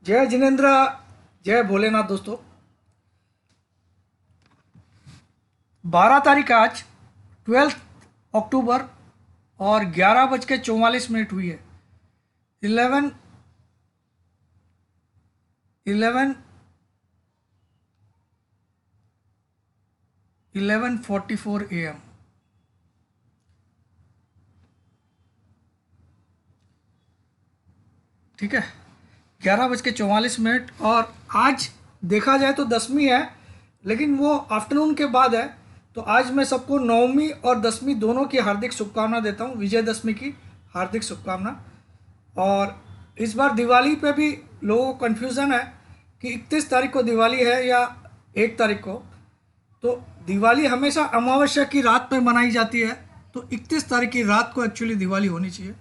जय जिनेन्द्र, जय भोलेनाथ। दोस्तों 12 तारीख आज 12 अक्टूबर और 11:44 हुई है। 11 11 11:44 AM। ठीक है, 11:44 और आज देखा जाए तो 10वीं है, लेकिन वो आफ्टरनून के बाद है। तो आज मैं सबको 9वीं और 10वीं दोनों की हार्दिक शुभकामना देता हूँ, विजयदशमी की हार्दिक शुभकामना। और इस बार दिवाली पे भी लोगों को कन्फ्यूज़न है कि 31 तारीख को दिवाली है या 1 तारीख को। तो दिवाली हमेशा अमावस्या की रात पे मनाई जाती है, तो 31 तारीख की रात को एक्चुअली दिवाली होनी चाहिए,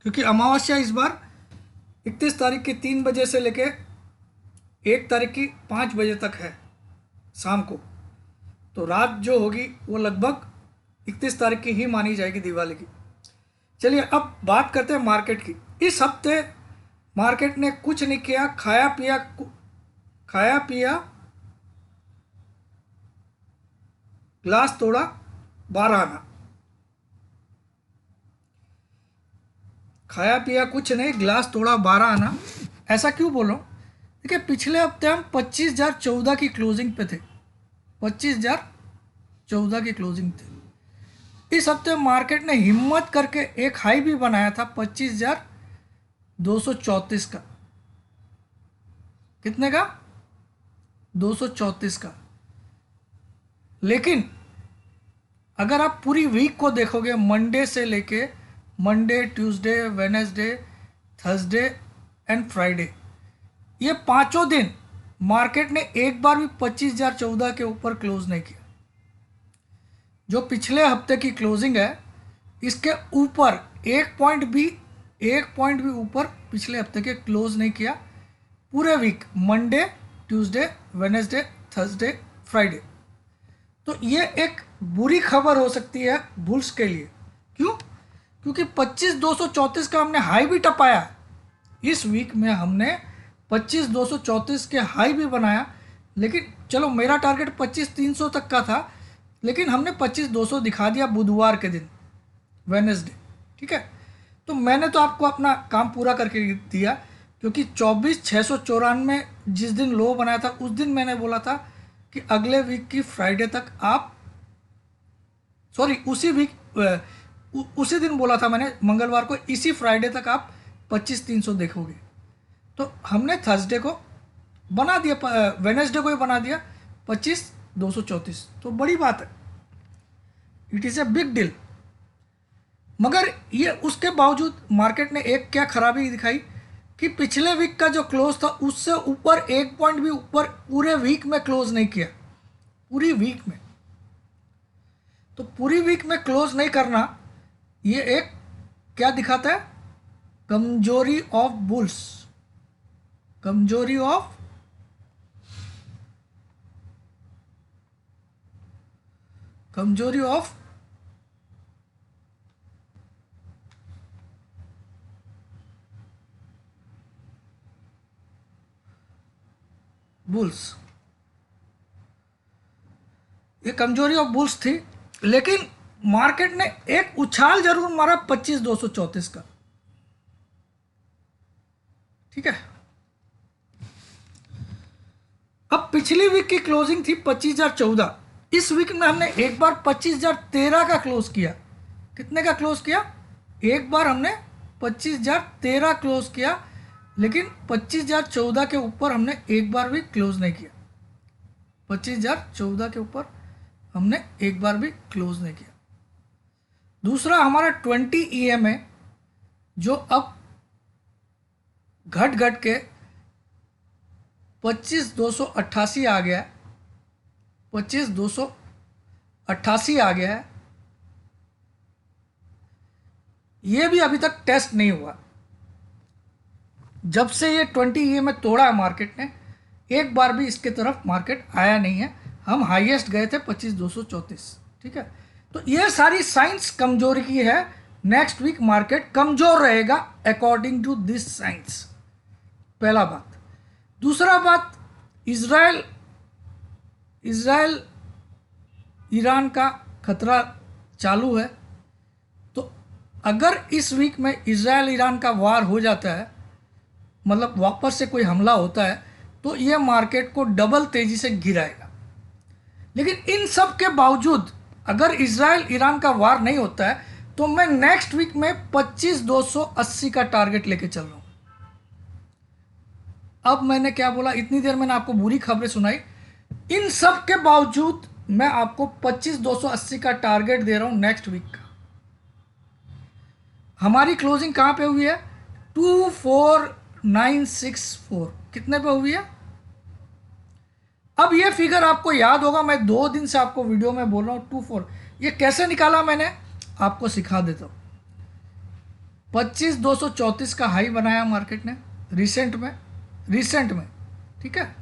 क्योंकि अमावस्या इस बार 31 तारीख की 3 बजे से लेके 1 तारीख की 5 बजे तक है शाम को। तो रात जो होगी वो लगभग 31 तारीख की ही मानी जाएगी दिवाली की। चलिए अब बात करते हैं मार्केट की। इस हफ्ते मार्केट ने कुछ नहीं किया, खाया पिया, ग्लास तोड़ा 12 आना। खाया पिया कुछ नहीं, ग्लास तोड़ा 12 आना। ऐसा क्यों बोल रहा हूँ? देखिए, पिछले हफ्ते हम 25,014 की क्लोजिंग पे थे, 25,014 की क्लोजिंग थे। इस हफ्ते मार्केट ने हिम्मत करके एक हाई भी बनाया था 25,234 का। कितने का? 234 का। लेकिन अगर आप पूरी वीक को देखोगे, मंडे से लेके Monday, Tuesday, Wednesday, Thursday and Friday, ये पांचों दिन मार्केट ने एक बार भी 25,014 के ऊपर क्लोज नहीं किया। जो पिछले हफ्ते की क्लोजिंग है, इसके ऊपर एक पॉइंट भी ऊपर पिछले हफ्ते के क्लोज नहीं किया पूरे week, Monday, Tuesday, Wednesday, Thursday, Friday. तो ये एक बुरी खबर हो सकती है बुल्स के लिए। क्यों? क्योंकि 25,234 का हमने हाई भी टपाया। इस वीक में हमने 25,234 के हाई भी बनाया, लेकिन चलो मेरा टारगेट 25,300 तक का था, लेकिन हमने 25,200 दिखा दिया बुधवार के दिन, वेडनेसडे। ठीक है, तो मैंने तो आपको अपना काम पूरा करके दिया, क्योंकि 24,694 जिस दिन लो बनाया था, उस दिन मैंने बोला था कि अगले वीक की फ्राइडे तक आप, सॉरी उसी दिन बोला था मैंने, मंगलवार को, इसी फ्राइडे तक आप 25,300 देखोगे। तो हमने थर्सडे को बना दिया, वेडनेसडे को ही बना दिया 25,234। तो बड़ी बात है, it is a big deal. मगर ये उसके बावजूद मार्केट ने एक क्या खराबी दिखाई कि पिछले वीक का जो क्लोज था उससे ऊपर एक पॉइंट भी ऊपर पूरे वीक में क्लोज नहीं किया, पूरी वीक में। तो पूरी वीक में क्लोज नहीं करना, ये एक क्या दिखाता है? कमजोरी ऑफ बुल्स, कमजोरी ऑफ बुल्स। ये कमजोरी ऑफ बुल्स थी, लेकिन मार्केट ने एक उछाल जरूर मारा 25,234 का। ठीक है, अब पिछली वीक की क्लोजिंग थी 25,014। इस वीक में हमने एक बार 25,013 का क्लोज किया। कितने का क्लोज किया? एक बार हमने 25,013 क्लोज किया, लेकिन 25,014 के ऊपर हमने एक बार भी क्लोज नहीं किया। 25,014 के ऊपर हमने एक बार भी क्लोज नहीं किया। दूसरा, हमारा 20 EM है, जो अब घट घट के 25,288 आ गया है, 25,288 आ गया है। ये भी अभी तक टेस्ट नहीं हुआ। जब से ये 20 EM में तोड़ा है मार्केट ने, एक बार भी इसके तरफ मार्केट आया नहीं है। हम हाईएस्ट गए थे 25,234। ठीक है, तो ये सारी साइंस कमजोरी की है। नेक्स्ट वीक मार्केट कमजोर रहेगा अकॉर्डिंग टू दिस साइंस। पहला बात। दूसरा बात, इज़राइल ईरान का खतरा चालू है। तो अगर इस वीक में इज़राइल ईरान का वार हो जाता है, मतलब वापस से कोई हमला होता है, तो ये मार्केट को डबल तेजी से गिराएगा। लेकिन इन सब के बावजूद अगर इज़राइल ईरान का वार नहीं होता है तो मैं नेक्स्ट वीक में 25,280 का टारगेट लेके चल रहा हूं। अब मैंने क्या बोला, इतनी देर मैंने आपको बुरी खबरें सुनाई, इन सब के बावजूद मैं आपको 25,280 का टारगेट दे रहा हूं नेक्स्ट वीक का। हमारी क्लोजिंग कहां पे हुई है? 24,964 कितने पे हुई है? अब ये फिगर आपको याद होगा, मैं 2 दिन से आपको वीडियो में बोल रहा हूं 24। ये कैसे निकाला मैंने आपको सिखा देता हूं। 25,234 का हाई बनाया मार्केट ने रिसेंट में, ठीक है।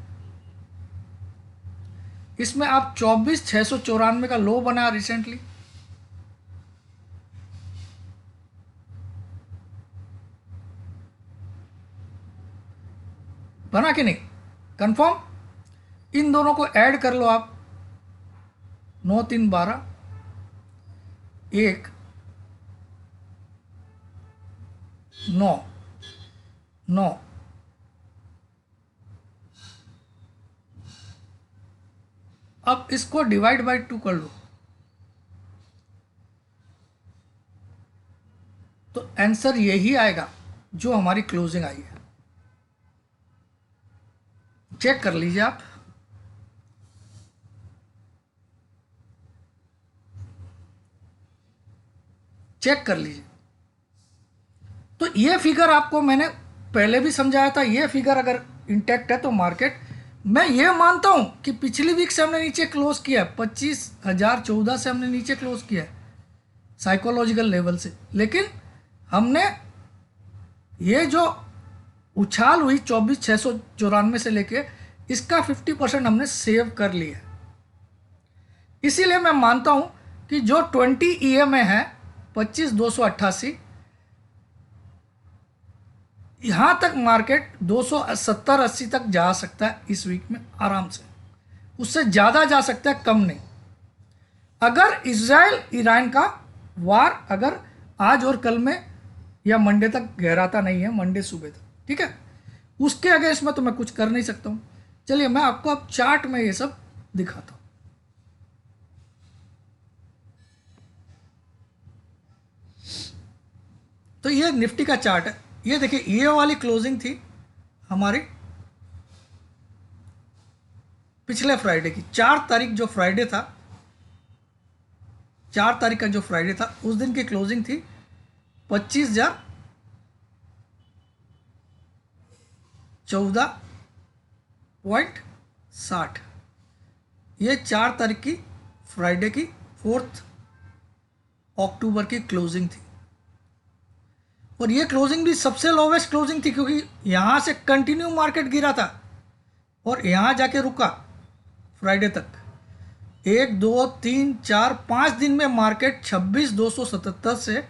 इसमें आप 24,694 का लो बनाया रिसेंटली, बना कि नहीं? कंफर्म? इन दोनों को ऐड कर लो आप, 9 3 12, 1 9 9, अब इसको डिवाइड बाय 2 कर लो तो आंसर यही आएगा जो हमारी क्लोजिंग आई है। चेक कर लीजिए आप। चेक कर लीजिए। तो ये फिगर आपको मैंने पहले भी समझाया था, ये फिगर अगर इंटैक्ट है तो मार्केट, मैं ये मानता हूं कि पिछली वीक से हमने नीचे क्लोज किया है, 25,014 से हमने नीचे क्लोज किया है साइकोलॉजिकल लेवल से, लेकिन हमने ये जो उछाल हुई 24,694 से लेके, इसका 50% हमने सेव कर लिया है। इसीलिए मैं मानता हूं कि जो 20 EMA है 25,288, यहां तक मार्केट 270-80 तक जा सकता है इस वीक में आराम से, उससे ज़्यादा जा सकता है, कम नहीं। अगर इजराइल ईरान का वार अगर आज और कल में या मंडे तक गहराता नहीं है, मंडे सुबह तक, ठीक है, उसके अगेंस्ट में तो मैं कुछ कर नहीं सकता हूं। चलिए मैं आपको अब चार्ट में ये सब दिखाता हूं। तो ये निफ्टी का चार्ट है। ये देखिए, ये वाली क्लोजिंग थी हमारी पिछले फ्राइडे की, 4 तारीख जो फ्राइडे था, 4 तारीख का जो फ्राइडे था, उस दिन की क्लोजिंग थी 25,014.60। ये 4 तारीख की फ्राइडे की 4 अक्टूबर की क्लोजिंग थी। और ये क्लोजिंग भी सबसे लोवेस्ट क्लोजिंग थी, क्योंकि यहां से कंटिन्यू मार्केट गिरा था और यहां जाके रुका फ्राइडे तक। 1 2 3 4 5 दिन में मार्केट 26,277 से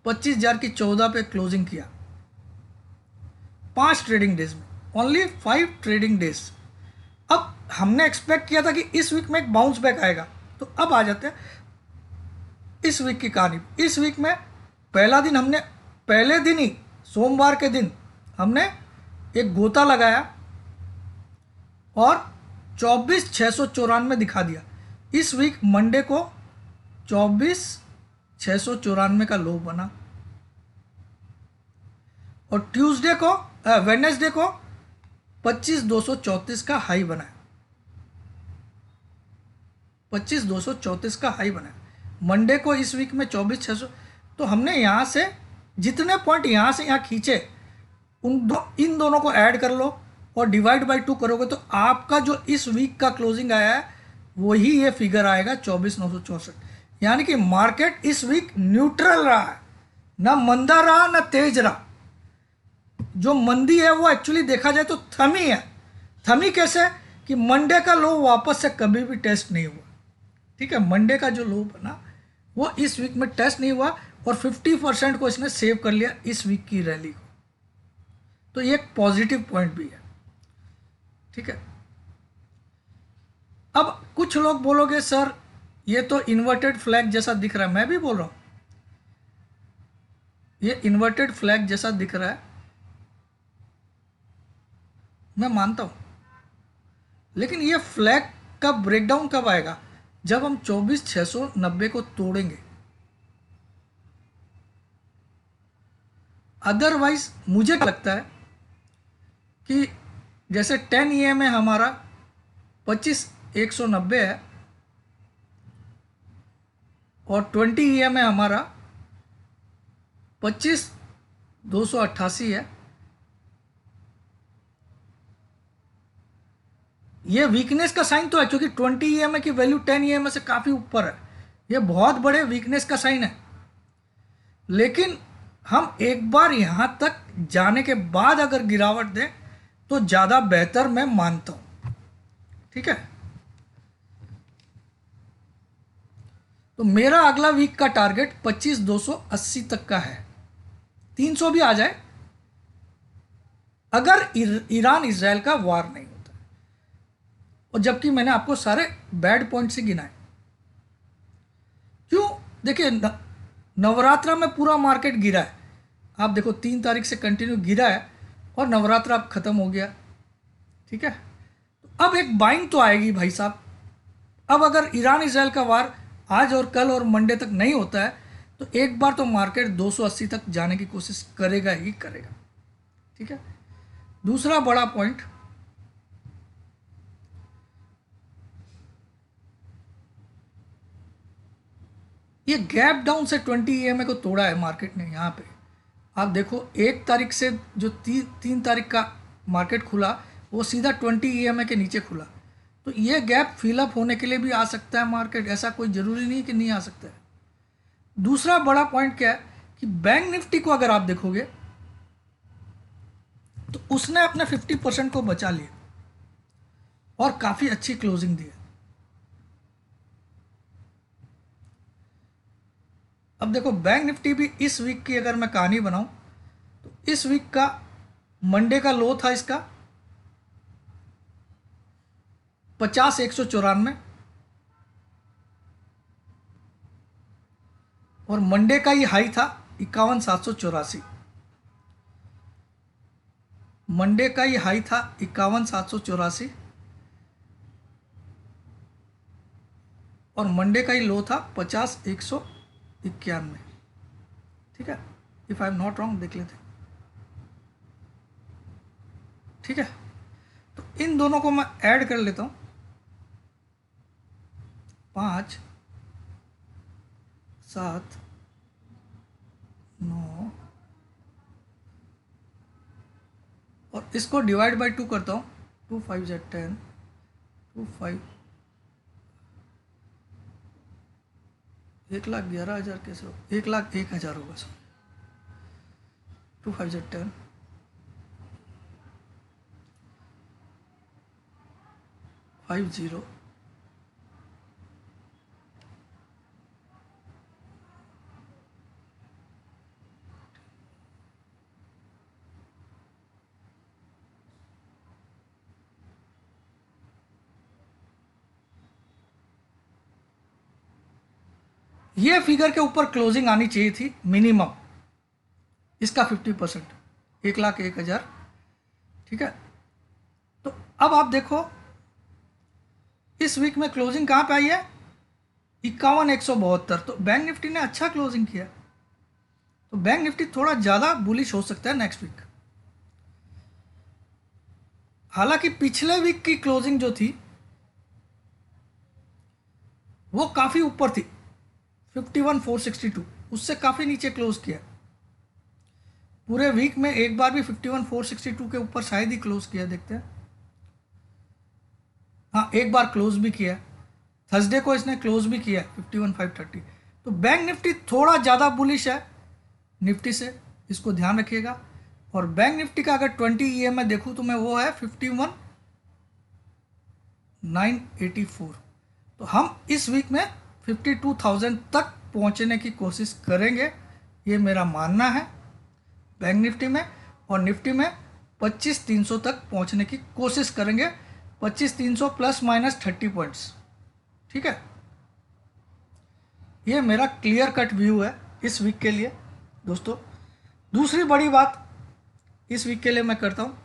25,000 की 14 पे क्लोजिंग किया, 5 ट्रेडिंग डेज में, ओनली 5 ट्रेडिंग डेज। अब हमने एक्सपेक्ट किया था कि इस वीक में एक बाउंस बैक आएगा, तो अब आ जाते हैं इस वीक की कहानी। इस वीक में पहला दिन हमने, पहले दिन ही सोमवार के दिन हमने एक गोता लगाया और 24,694 दिखा दिया। इस वीक मंडे को 24,694 का लो बना और ट्यूसडे को, वेडनेसडे को 25,234 का हाई बनाया, 25,234 का हाई बनाया। मंडे को इस वीक में 24,600। तो हमने यहाँ से जितने पॉइंट यहाँ से यहाँ खींचे, इन दोनों को ऐड कर लो और डिवाइड बाय 2 करोगे तो आपका जो इस वीक का क्लोजिंग आया है वही ये फिगर आएगा 24,964। यानी कि मार्केट इस वीक न्यूट्रल रहा है, ना मंदा रहा ना तेज रहा। जो मंदी है वो एक्चुअली देखा जाए तो थमी है। थमी कैसे? कि मंडे का लो वापस से कभी भी टेस्ट नहीं हुआ, ठीक है। मंडे का जो लो बना वो इस वीक में टेस्ट नहीं हुआ, और 50% को इसने सेव कर लिया इस वीक की रैली को। तो ये एक पॉजिटिव पॉइंट भी है, ठीक है। अब कुछ लोग बोलोगे सर ये तो इन्वर्टेड फ्लैग जैसा दिख रहा है, मैं भी बोल रहा हूं ये इन्वर्टेड फ्लैग जैसा दिख रहा है, मैं मानता हूं, लेकिन ये फ्लैग का ब्रेकडाउन कब आएगा? जब हम 24,690 को तोड़ेंगे। अदरवाइज मुझे लगता है कि जैसे 10 EM है हमारा 25,190 है और 20 EM है हमारा 25,288 है। ये वीकनेस का साइन तो है, क्योंकि 20 EM की वैल्यू 10 EM से काफ़ी ऊपर है, ये बहुत बड़े वीकनेस का साइन है। लेकिन हम एक बार यहां तक जाने के बाद अगर गिरावट दें तो ज़्यादा बेहतर मैं मानता हूं, ठीक है। तो मेरा अगला वीक का टारगेट 25,280 तक का है। 300 भी आ जाए अगर ईरान इजराइल का वार नहीं होता। और जबकि मैंने आपको सारे बैड पॉइंट से गिनाए। क्यों? देखिए नवरात्रा में पूरा मार्केट गिरा है, आप देखो 3 तारीख से कंटिन्यू गिरा है और नवरात्रा अब खत्म हो गया, ठीक है। तो अब एक बाइंग तो आएगी भाई साहब। अब अगर ईरान इजराइल का वार आज और कल और मंडे तक नहीं होता है तो एक बार तो मार्केट 280 तक जाने की कोशिश करेगा ही करेगा, ठीक है। दूसरा बड़ा पॉइंट, ये गैप डाउन से 20 EMA को तोड़ा है मार्केट ने। यहाँ पे आप देखो 1 तारीख से जो 3 तारीख का मार्केट खुला वो सीधा 20 EMA के नीचे खुला। तो ये गैप फिलअप होने के लिए भी आ सकता है मार्केट, ऐसा कोई ज़रूरी नहीं कि नहीं आ सकता है। दूसरा बड़ा पॉइंट क्या है कि बैंक निफ्टी को अगर आप देखोगे तो उसने अपने 50% को बचा लिया और काफ़ी अच्छी क्लोजिंग दी है। अब देखो बैंक निफ्टी भी इस वीक की अगर मैं कहानी बनाऊं तो इस वीक का मंडे का लो था इसका 50,194 और मंडे का ही हाई था 51,784। मंडे का ही हाई था 51,784 और मंडे का ही लो था 50,191, ठीक है। If I am not wrong देख लेते, ठीक है। तो इन दोनों को मैं ऐड कर लेता हूं, 5, 7, 9 और इसको डिवाइड बाय 2 करता हूं। 2 5 ज़ 10, 2 5 1,11,000 कैसे हो, 1,01,000 होगा सर। 2 5 ज़ 10, 5 0 ये फिगर के ऊपर क्लोजिंग आनी चाहिए थी मिनिमम, इसका 50%, 1,01,000, ठीक है। तो अब आप देखो इस वीक में क्लोजिंग कहाँ पे आई है 51,172। तो बैंक निफ्टी ने अच्छा क्लोजिंग किया, तो बैंक निफ्टी थोड़ा ज़्यादा बुलिश हो सकता है नेक्स्ट वीक। हालांकि पिछले वीक की क्लोजिंग जो थी वो काफ़ी ऊपर थी 51,462, उससे काफ़ी नीचे क्लोज किया। पूरे वीक में एक बार भी 51,462 के ऊपर शायद ही क्लोज किया, देखते हैं। हाँ एक बार क्लोज भी किया, थर्सडे को इसने क्लोज भी किया 51,530। तो बैंक निफ्टी थोड़ा ज़्यादा बुलिश है निफ्टी से, इसको ध्यान रखिएगा। और बैंक निफ्टी का अगर 20 EM में देखूँ तो मैं वो है 51,984। तो हम इस वीक में 52,000 तक पहुंचने की कोशिश करेंगे ये मेरा मानना है। बैंक निफ्टी में और निफ्टी में 25,300 तक पहुंचने की कोशिश करेंगे, 25,300 प्लस माइनस 30 पॉइंट्स। ठीक है, ये मेरा क्लियर कट व्यू है इस वीक के लिए दोस्तों। दूसरी बड़ी बात इस वीक के लिए मैं करता हूँ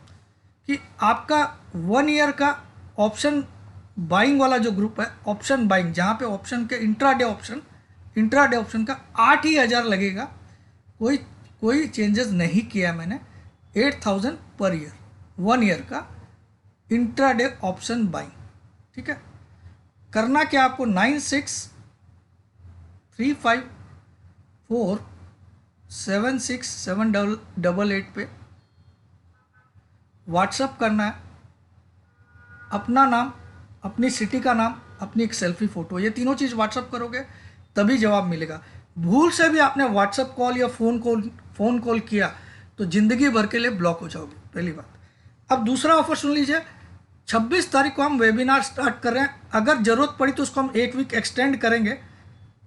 कि आपका 1 ईयर का ऑप्शन बाइंग वाला जो ग्रुप है, ऑप्शन बाइंग, जहाँ पे ऑप्शन के इंट्राडे ऑप्शन का 8,000 लगेगा। कोई चेंजेस नहीं किया मैंने। 8,000 पर ईयर 1 ईयर का इंट्राडे ऑप्शन बाइंग। ठीक है, करना क्या आपको 9635476788 पे व्हाट्सअप करना है, अपना नाम, अपनी सिटी का नाम, अपनी एक सेल्फी फ़ोटो, ये तीनों चीज़ व्हाट्सअप करोगे तभी जवाब मिलेगा। भूल से भी आपने व्हाट्सअप कॉल या फ़ोन कॉल किया तो ज़िंदगी भर के लिए ब्लॉक हो जाओगे, पहली बात। अब दूसरा ऑफर सुन लीजिए, 26 तारीख को हम वेबिनार स्टार्ट कर रहे हैं। अगर ज़रूरत पड़ी तो उसको हम 1 वीक एक्सटेंड करेंगे,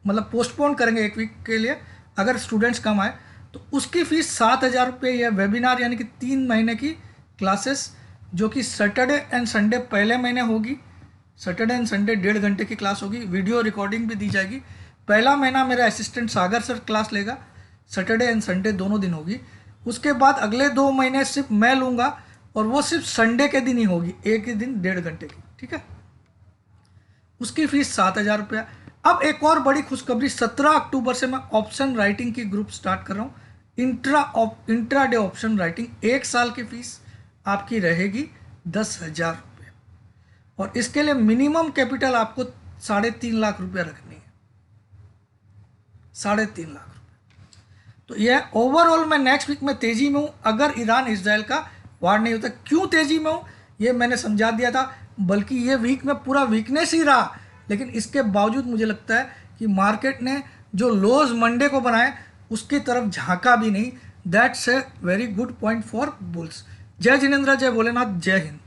मतलब पोस्टपोन करेंगे 1 वीक के लिए, अगर स्टूडेंट्स कम आए तो। उसकी फ़ीस 7,000 रुपये। यह वेबिनार यानी कि 3 महीने की क्लासेस, जो कि सैटरडे एंड संडे पहले महीने होगी। सैटरडे एंड संडे 1.5 घंटे की क्लास होगी, वीडियो रिकॉर्डिंग भी दी जाएगी। पहला महीना मेरा असिस्टेंट सागर सर क्लास लेगा, सैटरडे एंड संडे दोनों दिन होगी। उसके बाद अगले 2 महीने सिर्फ मैं लूँगा और वो सिर्फ संडे के दिन ही होगी, एक ही दिन 1.5 घंटे की। ठीक है, उसकी फ़ीस 7,000 रुपया। अब एक और बड़ी खुशखबरी, 17 अक्टूबर से मैं ऑप्शन राइटिंग की ग्रुप स्टार्ट कर रहा हूँ। इंट्राडे ऑप्शन राइटिंग, 1 साल की फ़ीस आपकी रहेगी 10,000 रुपये, और इसके लिए मिनिमम कैपिटल आपको 3.5 लाख रुपया रखनी है, 3.5 लाख रुपये। तो यह ओवरऑल मैं नेक्स्ट वीक में तेजी में हूँ। अगर ईरान इजराइल का वार नहीं होता, क्यों तेजी में हूँ ये मैंने समझा दिया था, बल्कि ये वीक में पूरा वीकनेस ही रहा। लेकिन इसके बावजूद मुझे लगता है कि मार्केट ने जो लोज मंडे को बनाए उसकी तरफ झांका भी नहीं। That's a very good point for bulls. जय जिनेंद्र, जय भोलेनाथ, जय हिंद।